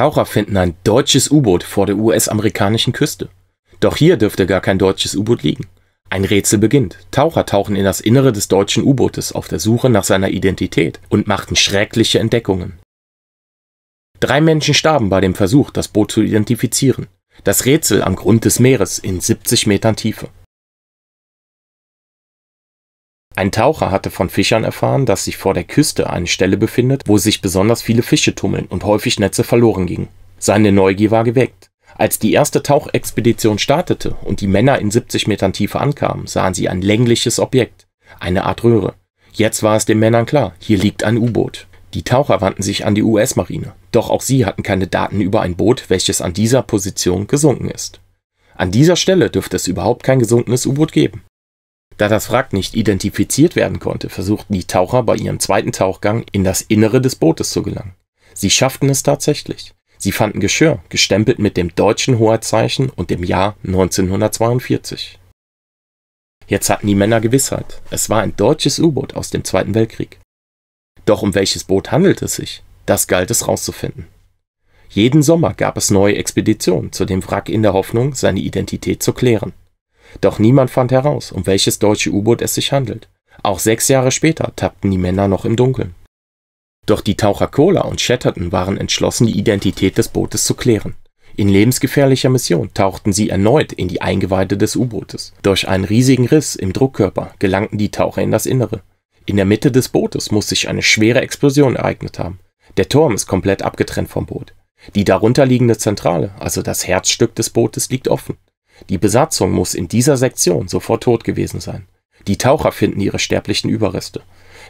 Taucher finden ein deutsches U-Boot vor der US-amerikanischen Küste. Doch hier dürfte gar kein deutsches U-Boot liegen. Ein Rätsel beginnt. Taucher tauchen in das Innere des deutschen U-Bootes auf der Suche nach seiner Identität und machten schreckliche Entdeckungen. 3 Menschen starben bei dem Versuch, das Boot zu identifizieren. Das Rätsel am Grund des Meeres in 70 Metern Tiefe. Ein Taucher hatte von Fischern erfahren, dass sich vor der Küste eine Stelle befindet, wo sich besonders viele Fische tummeln und häufig Netze verloren gingen. Seine Neugier war geweckt. Als die erste Tauchexpedition startete und die Männer in 70 Metern Tiefe ankamen, sahen sie ein längliches Objekt, eine Art Röhre. Jetzt war es den Männern klar, hier liegt ein U-Boot. Die Taucher wandten sich an die US-Marine, doch auch sie hatten keine Daten über ein Boot, welches an dieser Position gesunken ist. An dieser Stelle dürfte es überhaupt kein gesunkenes U-Boot geben. Da das Wrack nicht identifiziert werden konnte, versuchten die Taucher bei ihrem zweiten Tauchgang in das Innere des Bootes zu gelangen. Sie schafften es tatsächlich. Sie fanden Geschirr, gestempelt mit dem deutschen Hoheitszeichen und dem Jahr 1942. Jetzt hatten die Männer Gewissheit, es war ein deutsches U-Boot aus dem Zweiten Weltkrieg. Doch um welches Boot handelt es sich? Das galt es rauszufinden. Jeden Sommer gab es neue Expeditionen zu dem Wrack in der Hoffnung, seine Identität zu klären. Doch niemand fand heraus, um welches deutsche U-Boot es sich handelt. Auch 6 Jahre später tappten die Männer noch im Dunkeln. Doch die Taucher Kohler und Chatterton waren entschlossen, die Identität des Bootes zu klären. In lebensgefährlicher Mission tauchten sie erneut in die Eingeweide des U-Bootes. Durch einen riesigen Riss im Druckkörper gelangten die Taucher in das Innere. In der Mitte des Bootes muss sich eine schwere Explosion ereignet haben. Der Turm ist komplett abgetrennt vom Boot. Die darunter liegende Zentrale, also das Herzstück des Bootes, liegt offen. Die Besatzung muss in dieser Sektion sofort tot gewesen sein. Die Taucher finden ihre sterblichen Überreste.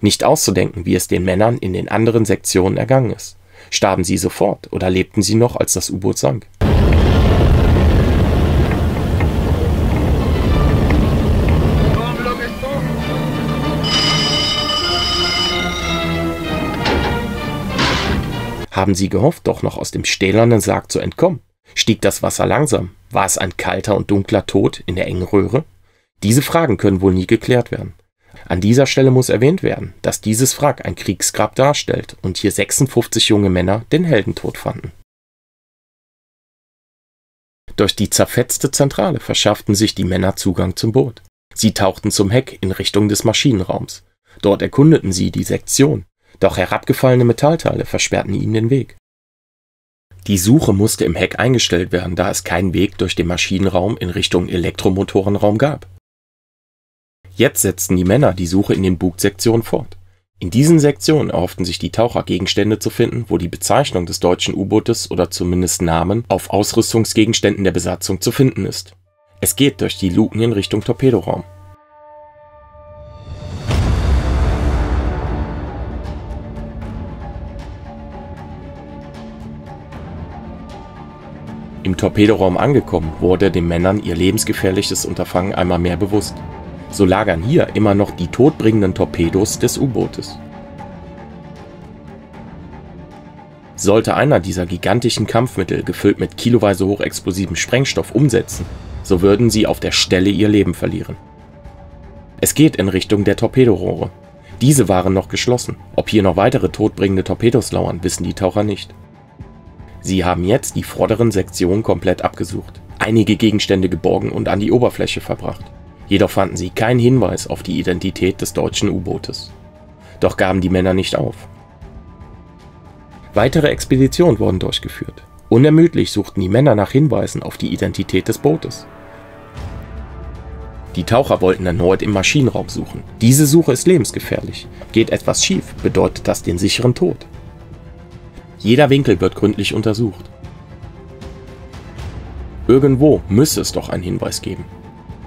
Nicht auszudenken, wie es den Männern in den anderen Sektionen ergangen ist. Starben sie sofort oder lebten sie noch, als das U-Boot sank? Haben sie gehofft, doch noch aus dem stählernen Sarg zu entkommen? Stieg das Wasser langsam? War es ein kalter und dunkler Tod in der engen Röhre? Diese Fragen können wohl nie geklärt werden. An dieser Stelle muss erwähnt werden, dass dieses Wrack ein Kriegsgrab darstellt und hier 56 junge Männer den Heldentod fanden. Durch die zerfetzte Zentrale verschafften sich die Männer Zugang zum Boot. Sie tauchten zum Heck in Richtung des Maschinenraums. Dort erkundeten sie die Sektion, doch herabgefallene Metallteile versperrten ihnen den Weg. Die Suche musste im Heck eingestellt werden, da es keinen Weg durch den Maschinenraum in Richtung Elektromotorenraum gab. Jetzt setzten die Männer die Suche in den Bugsektionen fort. In diesen Sektionen erhofften sich die Taucher Gegenstände zu finden, wo die Bezeichnung des deutschen U-Bootes oder zumindest Namen auf Ausrüstungsgegenständen der Besatzung zu finden ist. Es geht durch die Luken in Richtung Torpedoraum. Im Torpedoraum angekommen, wurde den Männern ihr lebensgefährliches Unterfangen einmal mehr bewusst. So lagern hier immer noch die todbringenden Torpedos des U-Bootes. Sollte einer dieser gigantischen Kampfmittel gefüllt mit kiloweise hochexplosivem Sprengstoff umsetzen, so würden sie auf der Stelle ihr Leben verlieren. Es geht in Richtung der Torpedorohre. Diese waren noch geschlossen. Ob hier noch weitere todbringende Torpedos lauern, wissen die Taucher nicht. Sie haben jetzt die vorderen Sektionen komplett abgesucht, einige Gegenstände geborgen und an die Oberfläche verbracht. Jedoch fanden sie keinen Hinweis auf die Identität des deutschen U-Bootes. Doch gaben die Männer nicht auf. Weitere Expeditionen wurden durchgeführt. Unermüdlich suchten die Männer nach Hinweisen auf die Identität des Bootes. Die Taucher wollten erneut im Maschinenraum suchen. Diese Suche ist lebensgefährlich. Geht etwas schief, bedeutet das den sicheren Tod. Jeder Winkel wird gründlich untersucht. Irgendwo müsse es doch einen Hinweis geben.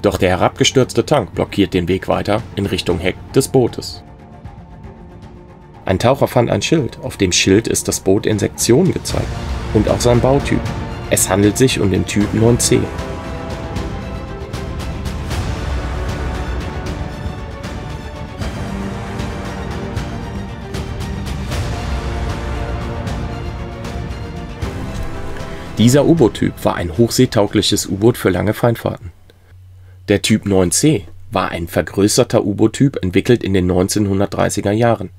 Doch der herabgestürzte Tank blockiert den Weg weiter in Richtung Heck des Bootes. Ein Taucher fand ein Schild. Auf dem Schild ist das Boot in Sektionen gezeigt und auch sein Bautyp. Es handelt sich um den Typ 9C. Dieser U-Boot-Typ war ein hochseetaugliches U-Boot für lange Feindfahrten. Der Typ 9C war ein vergrößerter U-Boot-Typ, entwickelt in den 1930er Jahren.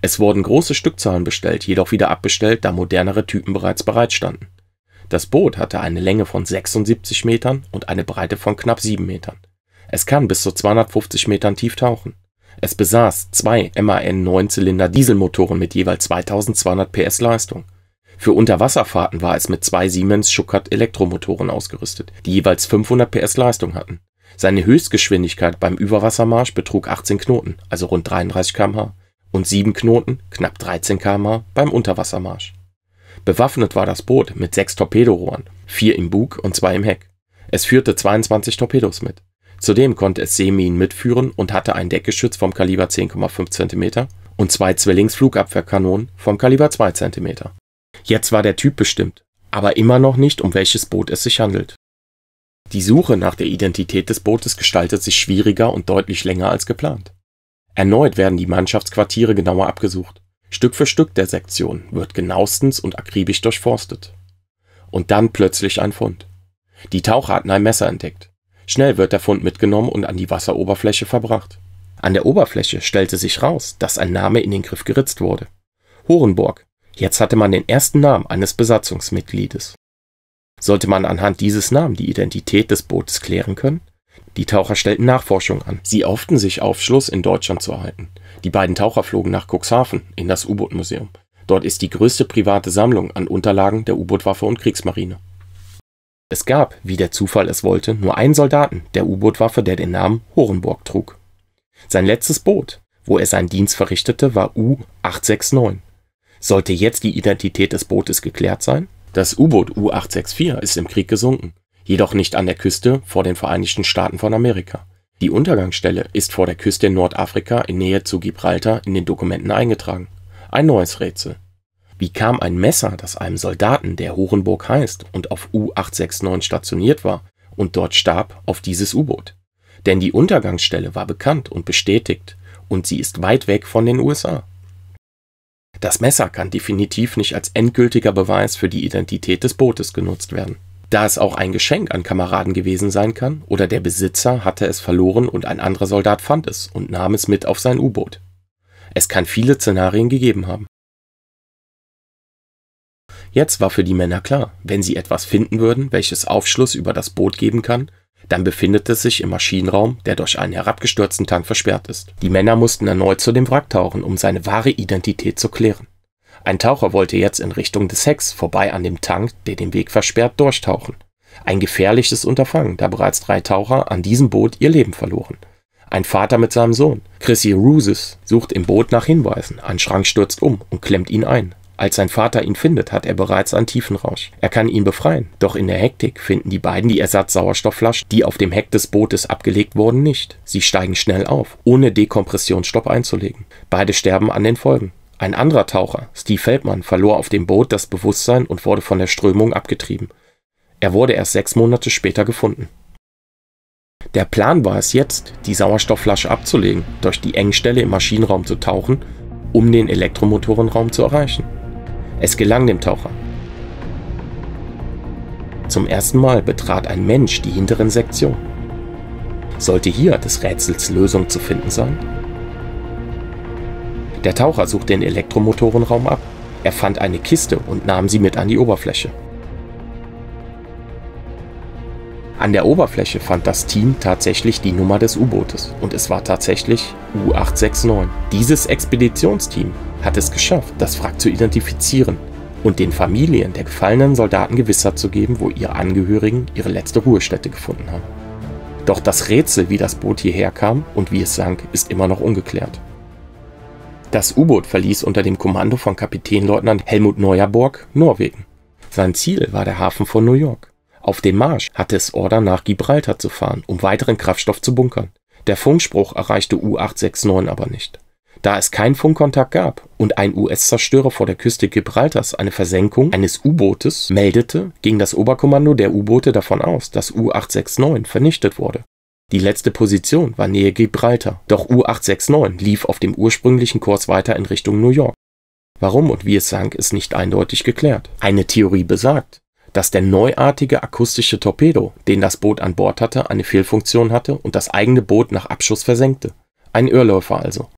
Es wurden große Stückzahlen bestellt, jedoch wieder abbestellt, da modernere Typen bereits bereitstanden. Das Boot hatte eine Länge von 76 Metern und eine Breite von knapp 7 Metern. Es kann bis zu 250 Metern tief tauchen. Es besaß 2 MAN-9-Zylinder-Dieselmotoren mit jeweils 2200 PS Leistung. Für Unterwasserfahrten war es mit 2 Siemens Schuckert-Elektromotoren ausgerüstet, die jeweils 500 PS Leistung hatten. Seine Höchstgeschwindigkeit beim Überwassermarsch betrug 18 Knoten, also rund 33 km/h, und 7 Knoten, knapp 13 km/h, beim Unterwassermarsch. Bewaffnet war das Boot mit 6 Torpedorohren, 4 im Bug und 2 im Heck. Es führte 22 Torpedos mit. Zudem konnte es Seeminen mitführen und hatte ein Deckgeschütz vom Kaliber 10,5 cm und 2 Zwillingsflugabwehrkanonen vom Kaliber 2 cm. Jetzt war der Typ bestimmt, aber immer noch nicht, um welches Boot es sich handelt. Die Suche nach der Identität des Bootes gestaltet sich schwieriger und deutlich länger als geplant. Erneut werden die Mannschaftsquartiere genauer abgesucht. Stück für Stück der Sektion wird genauestens und akribisch durchforstet. Und dann plötzlich ein Fund. Die Taucher hatten ein Messer entdeckt. Schnell wird der Fund mitgenommen und an die Wasseroberfläche verbracht. An der Oberfläche stellte sich raus, dass ein Name in den Griff geritzt wurde. Horenburg. Jetzt hatte man den ersten Namen eines Besatzungsmitgliedes. Sollte man anhand dieses Namens die Identität des Bootes klären können? Die Taucher stellten Nachforschung an. Sie erhofften sich Aufschluss in Deutschland zu erhalten. Die beiden Taucher flogen nach Cuxhaven in das U-Boot-Museum. Dort ist die größte private Sammlung an Unterlagen der U-Boot-Waffe und Kriegsmarine. Es gab, wie der Zufall es wollte, nur einen Soldaten der U-Boot-Waffe, der den Namen Horenburg trug. Sein letztes Boot, wo er seinen Dienst verrichtete, war U-869. Sollte jetzt die Identität des Bootes geklärt sein? Das U-Boot U-864 ist im Krieg gesunken, jedoch nicht an der Küste vor den Vereinigten Staaten von Amerika. Die Untergangsstelle ist vor der Küste in Nordafrika in Nähe zu Gibraltar in den Dokumenten eingetragen. Ein neues Rätsel. Wie kam ein Messer, das einem Soldaten, der Horenburg heißt und auf U-869 stationiert war und dort starb, auf dieses U-Boot? Denn die Untergangsstelle war bekannt und bestätigt und sie ist weit weg von den USA. Das Messer kann definitiv nicht als endgültiger Beweis für die Identität des Bootes genutzt werden. Da es auch ein Geschenk an Kameraden gewesen sein kann oder der Besitzer hatte es verloren und ein anderer Soldat fand es und nahm es mit auf sein U-Boot. Es kann viele Szenarien gegeben haben. Jetzt war für die Männer klar, wenn sie etwas finden würden, welches Aufschluss über das Boot geben kann, dann befindet es sich im Maschinenraum, der durch einen herabgestürzten Tank versperrt ist. Die Männer mussten erneut zu dem Wrack tauchen, um seine wahre Identität zu klären. Ein Taucher wollte jetzt in Richtung des Hecks vorbei an dem Tank, der den Weg versperrt, durchtauchen. Ein gefährliches Unterfangen, da bereits 3 Taucher an diesem Boot ihr Leben verloren. Ein Vater mit seinem Sohn, Chrissy Ruses, sucht im Boot nach Hinweisen. Ein Schrank stürzt um und klemmt ihn ein. Als sein Vater ihn findet, hat er bereits einen Tiefenrausch. Er kann ihn befreien, doch in der Hektik finden die beiden die Ersatz-Sauerstoffflaschen, die auf dem Heck des Bootes abgelegt wurden, nicht. Sie steigen schnell auf, ohne Dekompressionsstopp einzulegen. Beide sterben an den Folgen. Ein anderer Taucher, Steve Feldman, verlor auf dem Boot das Bewusstsein und wurde von der Strömung abgetrieben. Er wurde erst 6 Monate später gefunden. Der Plan war es jetzt, die Sauerstoffflasche abzulegen, durch die Engstelle im Maschinenraum zu tauchen, um den Elektromotorenraum zu erreichen. Es gelang dem Taucher. Zum ersten Mal betrat ein Mensch die hinteren Sektionen. Sollte hier des Rätsels Lösung zu finden sein? Der Taucher suchte den Elektromotorenraum ab. Er fand eine Kiste und nahm sie mit an die Oberfläche. An der Oberfläche fand das Team tatsächlich die Nummer des U-Bootes und es war tatsächlich U-869. Dieses Expeditionsteam hat es geschafft, das Wrack zu identifizieren und den Familien der gefallenen Soldaten Gewissheit zu geben, wo ihre Angehörigen ihre letzte Ruhestätte gefunden haben. Doch das Rätsel, wie das Boot hierher kam und wie es sank, ist immer noch ungeklärt. Das U-Boot verließ unter dem Kommando von Kapitänleutnant Helmut Neuerborg Norwegen. Sein Ziel war der Hafen von New York. Auf dem Marsch hatte es Order, nach Gibraltar zu fahren, um weiteren Kraftstoff zu bunkern. Der Funkspruch erreichte U-869 aber nicht. Da es keinen Funkkontakt gab und ein US-Zerstörer vor der Küste Gibraltars eine Versenkung eines U-Bootes meldete, ging das Oberkommando der U-Boote davon aus, dass U-869 vernichtet wurde. Die letzte Position war Nähe Gibraltar, doch U-869 lief auf dem ursprünglichen Kurs weiter in Richtung New York. Warum und wie es sank, ist nicht eindeutig geklärt. Eine Theorie besagt, dass der neuartige akustische Torpedo, den das Boot an Bord hatte, eine Fehlfunktion hatte und das eigene Boot nach Abschuss versenkte. Ein Irrläufer also.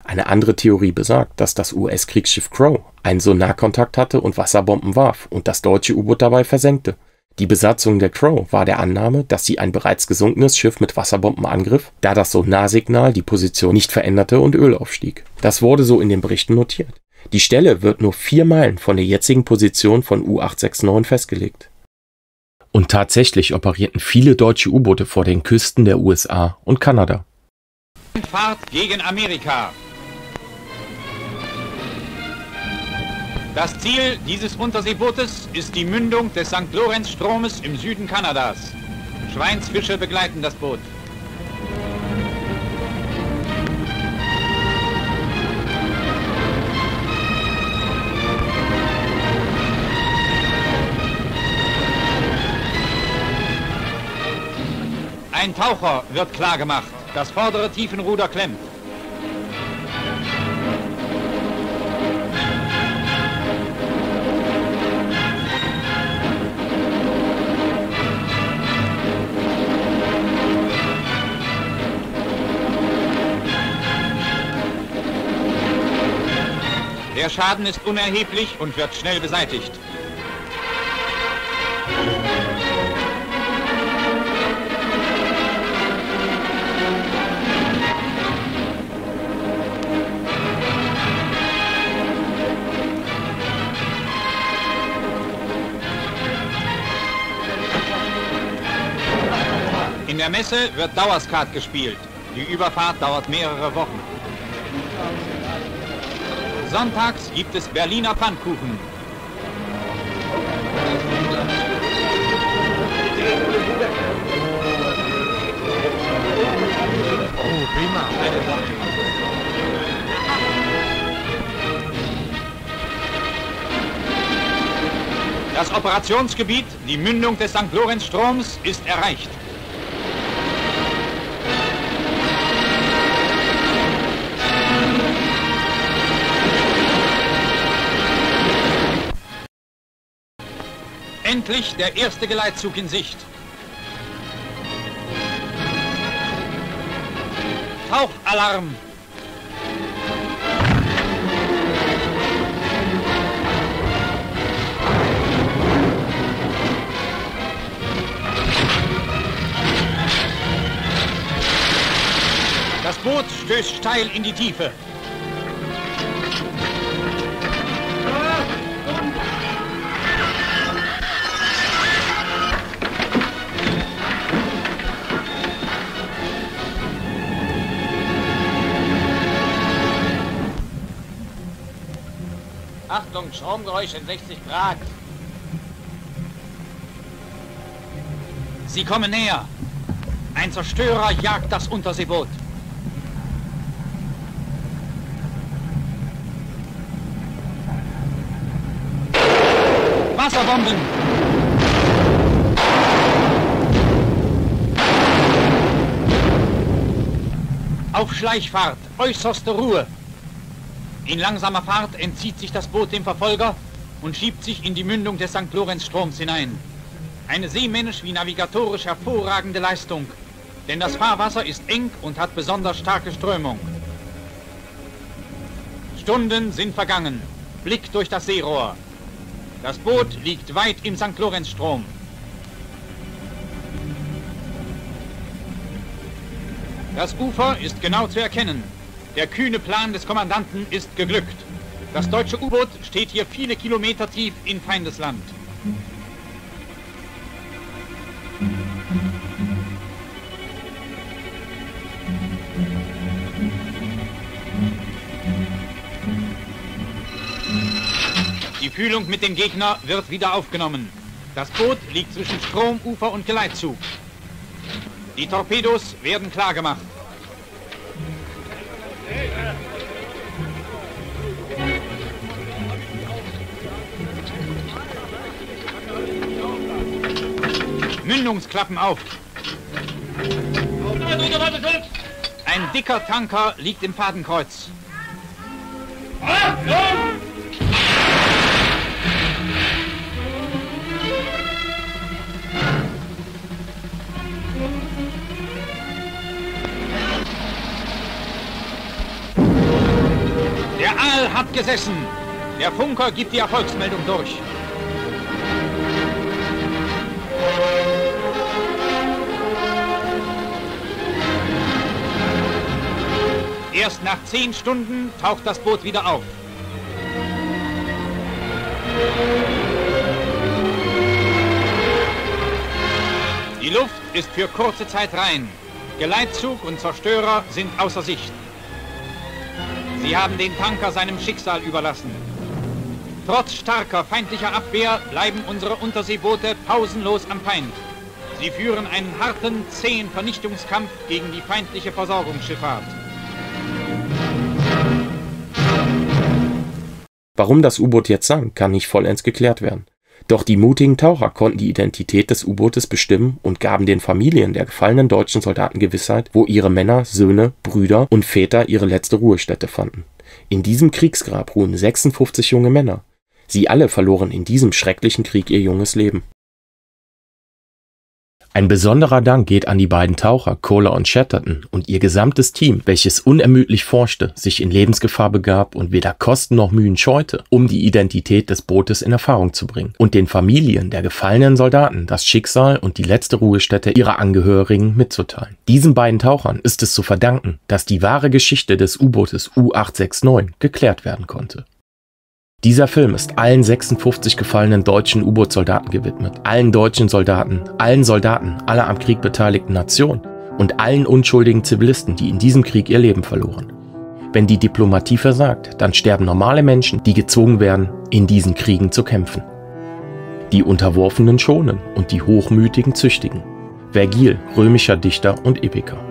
Eine andere Theorie besagt, dass das US-Kriegsschiff Crow einen Sonarkontakt hatte und Wasserbomben warf und das deutsche U-Boot dabei versenkte. Die Besatzung der Crow war der Annahme, dass sie ein bereits gesunkenes Schiff mit Wasserbomben angriff, da das Sonarsignal die Position nicht veränderte und Öl aufstieg. Das wurde so in den Berichten notiert. Die Stelle wird nur 4 Meilen von der jetzigen Position von U-869 festgelegt. Und tatsächlich operierten viele deutsche U-Boote vor den Küsten der USA und Kanada. Fahrt gegen Amerika. Das Ziel dieses Unterseebootes ist die Mündung des St. Lorenz-Stromes im Süden Kanadas. Schweinsfische begleiten das Boot. Ein Taucher wird klargemacht. Das vordere Tiefenruder klemmt. Der Schaden ist unerheblich und wird schnell beseitigt. In der Messe wird Dauerskat gespielt. Die Überfahrt dauert mehrere Wochen. Sonntags gibt es Berliner Pfannkuchen. Oh, prima. Das Operationsgebiet, die Mündung des St. Lorenz-Stroms, ist erreicht. Endlich der erste Geleitzug in Sicht. Tauchalarm! Das Boot stößt steil in die Tiefe. Achtung, Stromgeräusch in 60 Grad. Sie kommen näher. Ein Zerstörer jagt das Unterseeboot. Wasserbomben! Auf Schleichfahrt, äußerste Ruhe. In langsamer Fahrt entzieht sich das Boot dem Verfolger und schiebt sich in die Mündung des St. Lorenz-Stroms hinein. Eine seemännisch wie navigatorisch hervorragende Leistung, denn das Fahrwasser ist eng und hat besonders starke Strömung. Stunden sind vergangen. Blick durch das Seerohr. Das Boot liegt weit im St. Lorenz-Strom. Das Ufer ist genau zu erkennen. Der kühne Plan des Kommandanten ist geglückt. Das deutsche U-Boot steht hier viele Kilometer tief in Feindesland. Die Fühlung mit dem Gegner wird wieder aufgenommen. Das Boot liegt zwischen Strom, Ufer und Geleitzug. Die Torpedos werden klargemacht. Mündungsklappen auf. Ein dicker Tanker liegt im Fadenkreuz. abgesessen. Der Funker gibt die Erfolgsmeldung durch. Erst nach 10 Stunden taucht das Boot wieder auf. Die Luft ist für kurze Zeit rein. Geleitzug und Zerstörer sind außer Sicht. Sie haben den Tanker seinem Schicksal überlassen. Trotz starker feindlicher Abwehr bleiben unsere Unterseeboote pausenlos am Feind. Sie führen einen harten, zähen Vernichtungskampf gegen die feindliche Versorgungsschifffahrt. Warum das U-Boot jetzt sank, kann nicht vollends geklärt werden. Doch die mutigen Taucher konnten die Identität des U-Bootes bestimmen und gaben den Familien der gefallenen deutschen Soldaten Gewissheit, wo ihre Männer, Söhne, Brüder und Väter ihre letzte Ruhestätte fanden. In diesem Kriegsgrab ruhen 56 junge Männer. Sie alle verloren in diesem schrecklichen Krieg ihr junges Leben. Ein besonderer Dank geht an die beiden Taucher, Kohler und Chatterton, und ihr gesamtes Team, welches unermüdlich forschte, sich in Lebensgefahr begab und weder Kosten noch Mühen scheute, um die Identität des Bootes in Erfahrung zu bringen und den Familien der gefallenen Soldaten das Schicksal und die letzte Ruhestätte ihrer Angehörigen mitzuteilen. Diesen beiden Tauchern ist es zu verdanken, dass die wahre Geschichte des U-Bootes U-869 geklärt werden konnte. Dieser Film ist allen 56 gefallenen deutschen U-Boot-Soldaten gewidmet, allen deutschen Soldaten, allen Soldaten aller am Krieg beteiligten Nationen und allen unschuldigen Zivilisten, die in diesem Krieg ihr Leben verloren. Wenn die Diplomatie versagt, dann sterben normale Menschen, die gezwungen werden, in diesen Kriegen zu kämpfen. Die Unterworfenen schonen und die Hochmütigen züchtigen. Vergil, römischer Dichter und Epiker.